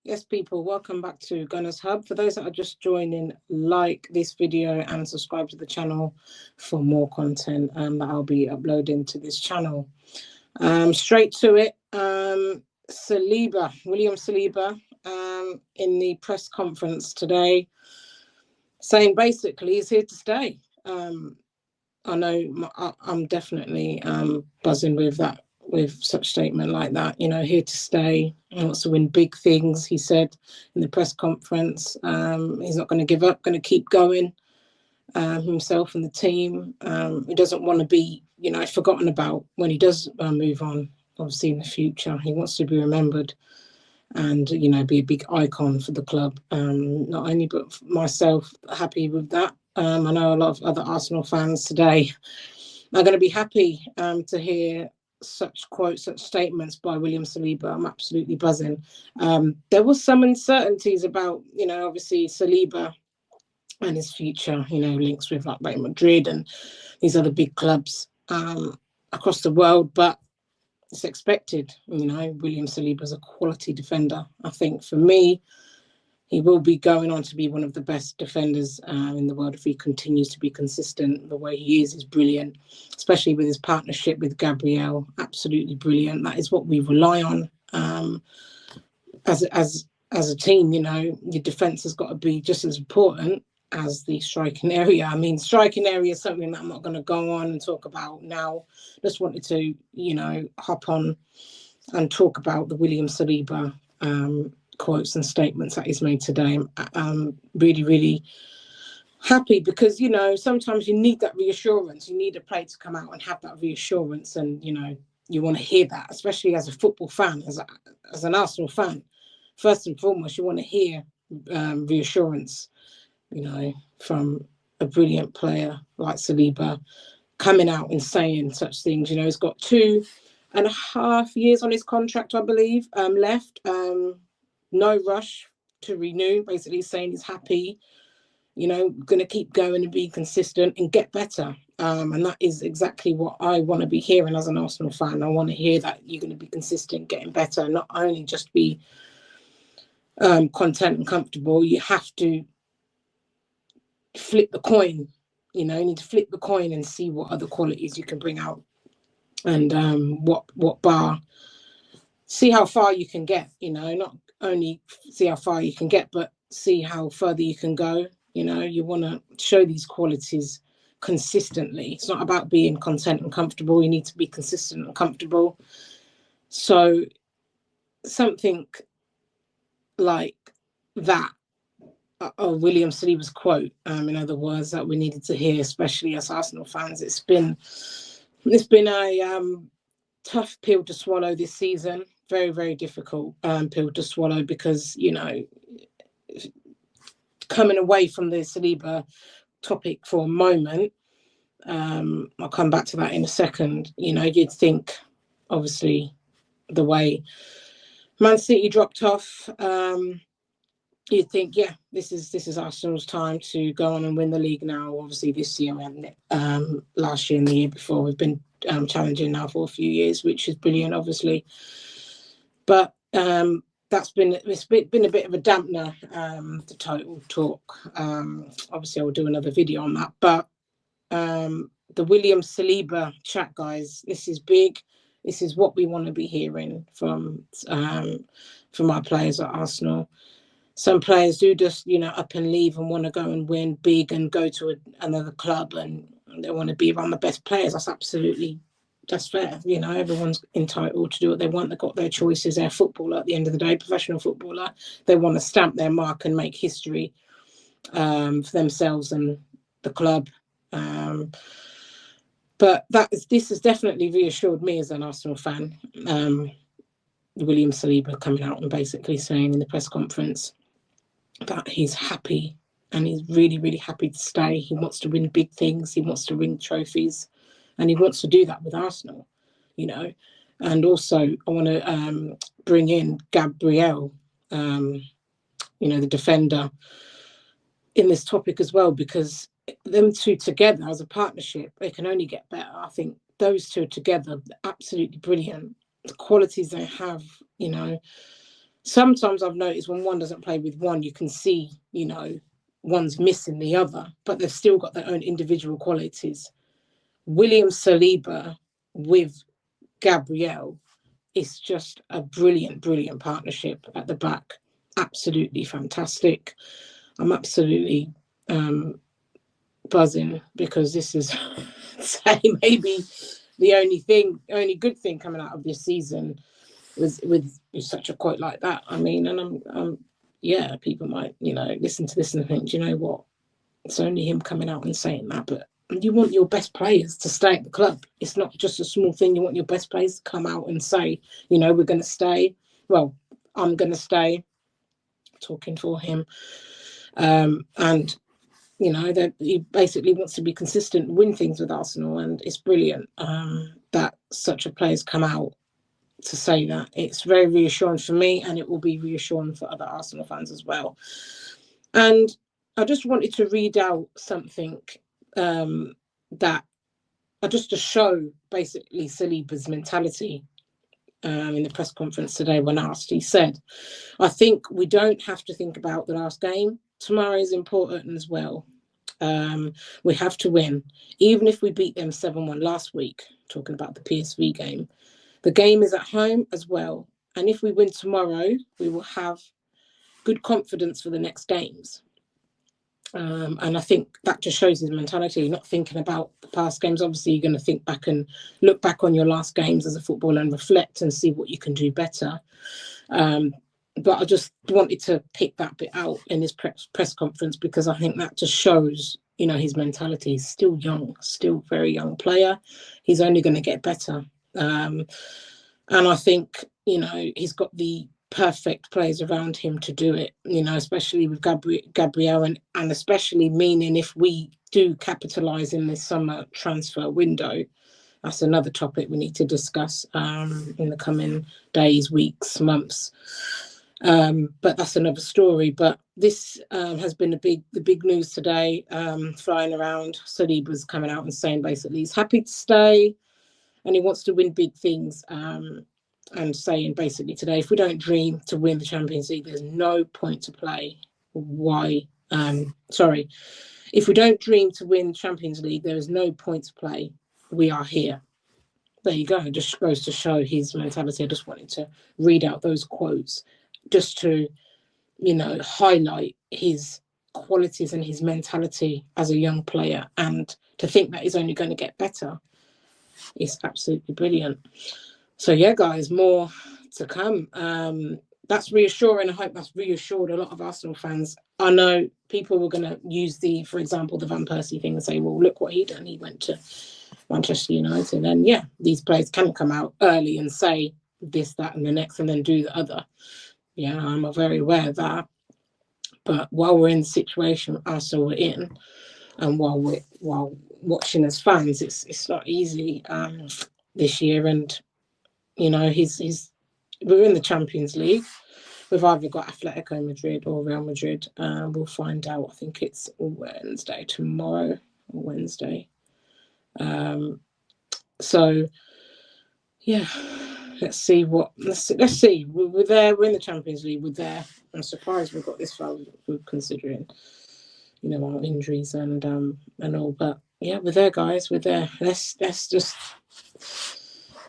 Yes, people, welcome back to GunnersHub. For those that are just joining, like this video and subscribe to the channel for more content that I'll be uploading to this channel. Straight to it, Saliba, William Saliba, in the press conference today, saying basically he's here to stay. I know I'm definitely buzzing with that, with such statement like that, you know, here to stay. He wants to win big things, he said in the press conference. He's not going to give up, going to keep going, himself and the team. He doesn't want to be, you know, forgotten about when he does move on, obviously in the future. He wants to be remembered and, you know, be a big icon for the club. Not only, but myself, happy with that. I know a lot of other Arsenal fans today are going to be happy to hear such quotes, such statements by William Saliba. I'm absolutely buzzing. There was some uncertainties about, you know, obviously Saliba and his future, you know, links with like Real Madrid and these other big clubs across the world, but it's expected. You know, William Saliba is a quality defender. I think for me, he will be going on to be one of the best defenders in the world if he continues to be consistent. The way he is brilliant, especially with his partnership with Gabriel. Absolutely brilliant. That is what we rely on as a team. You know, your defence has got to be just as important as the striking area. I mean, striking area is something that I'm not going to go on and talk about now. Just wanted to, you know, hop on and talk about the William Saliba quotes and statements that he's made today. I'm really, really happy because, you know, sometimes you need that reassurance. You need a player to come out and have that reassurance, and, you know, you want to hear that, especially as a football fan, as an Arsenal fan. First and foremost, you want to hear reassurance, you know, from a brilliant player like Saliba coming out and saying such things. You know, he's got 2.5 years on his contract, I believe, left. No rush to renew, basically saying he's happy, you know, going to keep going and be consistent and get better. And that is exactly what I want to be hearing as an Arsenal fan. I want to hear that you're going to be consistent, getting better, not only just be content and comfortable. You have to flip the coin, you know, you need to flip the coin and see what other qualities you can bring out, and what bar, see how far you can get, you know, not only see how far you can get, but see how further you can go. You know, you want to show these qualities consistently. It's not about being content and comfortable. You need to be consistent and comfortable. So something like that, William Saliba's quote, in other words, that we needed to hear, especially as Arsenal fans. It's been a tough pill to swallow this season. Very, very difficult pill to swallow because, you know, coming away from the Saliba topic for a moment, I'll come back to that in a second. You know, you'd think, obviously, the way Man City dropped off, you'd think, yeah, this is Arsenal's time to go on and win the league now. Obviously, this year we haven't it. Last year and the year before, we've been challenging now for a few years, which is brilliant, obviously. But it's been a bit of a dampener, the title talk. Obviously, I will do another video on that. But the William Saliba chat, guys, this is big. This is what we want to be hearing from our players at Arsenal. Some players do just, you know, up and leave and want to go and win big and go to another club, and they want to be around the best players. That's fair. You know, everyone's entitled to do what they want. They've got their choices. They're a footballer at the end of the day, professional footballer. They want to stamp their mark and make history for themselves and the club. But this has definitely reassured me as an Arsenal fan. William Saliba coming out and basically saying in the press conference that he's happy and he's really, really happy to stay. He wants to win big things. He wants to win trophies. And he wants to do that with Arsenal, you know. And also, I want to bring in Gabriel, you know, the defender, in this topic as well, because them two together as a partnership, they can only get better. I think those two together, absolutely brilliant. The qualities they have, you know, sometimes I've noticed when one doesn't play with one, you can see, you know, one's missing the other, but they've still got their own individual qualities. William Saliba with Gabriel is just a brilliant, brilliant partnership at the back. Absolutely fantastic. I'm absolutely buzzing because this is say maybe the only good thing coming out of this season was with such a quote like that. I mean, and I'm yeah, people might, you know, listen to this and think, do you know what? It's only him coming out and saying that, but you want your best players to stay at the club. It's not just a small thing. You want your best players to come out and say, you know, we're going to stay. Well, I'm going to stay. Talking for him. And, you know, that he basically wants to be consistent, win things with Arsenal. And it's brilliant that such a player's come out to say that. It's very reassuring for me, and it will be reassuring for other Arsenal fans as well. And I just wanted to read out something that just to show basically Saliba's mentality in the press conference today when asked. He said, I think we don't have to think about the last game. Tomorrow is important as well. We have to win. Even if we beat them 7-1 last week, talking about the PSV game, the game is at home as well. And if we win tomorrow, we will have good confidence for the next games. And I think that just shows his mentality, not thinking about the past games. Obviously, you're going to think back and look back on your last games as a footballer and reflect and see what you can do better. But I just wanted to pick that bit out in this press conference because I think that just shows, you know, his mentality. He's still young, still very young player. He's only going to get better. And I think, you know, he's got the perfect players around him to do it, you know, especially with Gabriel and especially meaning if we do capitalise in this summer transfer window. That's another topic we need to discuss in the coming days, weeks, months. But that's another story. But this has been the big news today, flying around. Saliba's coming out and saying basically he's happy to stay and he wants to win big things. And saying basically today, if we don't dream to win the Champions League, there's no point to play. Why? If we don't dream to win Champions League, there is no point to play. We are here. There you go. It just goes to show his mentality. I just wanted to read out those quotes just to, you know, highlight his qualities and his mentality as a young player, and to think that he's only going to get better is absolutely brilliant. So yeah, guys, more to come. That's reassuring. I hope that's reassured a lot of Arsenal fans. I know people were going to use for example, the Van Persie thing and say, well, look what he done. He went to Manchester United. And yeah, these players can come out early and say this, that, and the next, and then do the other. Yeah, I'm very aware of that. But while we're in the situation Arsenal were in, and while watching as fans, it's not easy this year. And you know, we're in the Champions League. We've either got Atletico Madrid or Real Madrid. We'll find out. I think it's tomorrow or Wednesday. So yeah, let's see. Let's see. We're there. We're in the Champions League. We're there. I'm surprised we've got this far. We're considering, you know, our injuries and all. But yeah, we're there, guys. We're there. Let's just.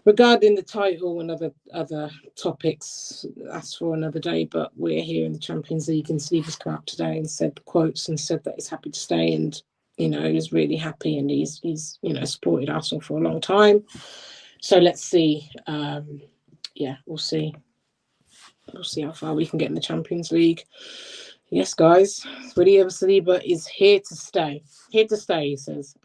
Regarding the title and other topics, that's for another day. But we're here in the Champions League, and Saliba's come out today and said quotes and said that he's happy to stay, and you know, he's really happy, and he's you know, supported Arsenal for a long time. So let's see. We'll see. We'll see how far we can get in the Champions League. Yes, guys, William Saliba is here to stay. Here to stay, he says.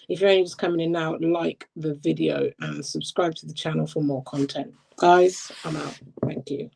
If you're only just coming in now, like the video and subscribe to the channel for more content. Guys, I'm out. Thank you.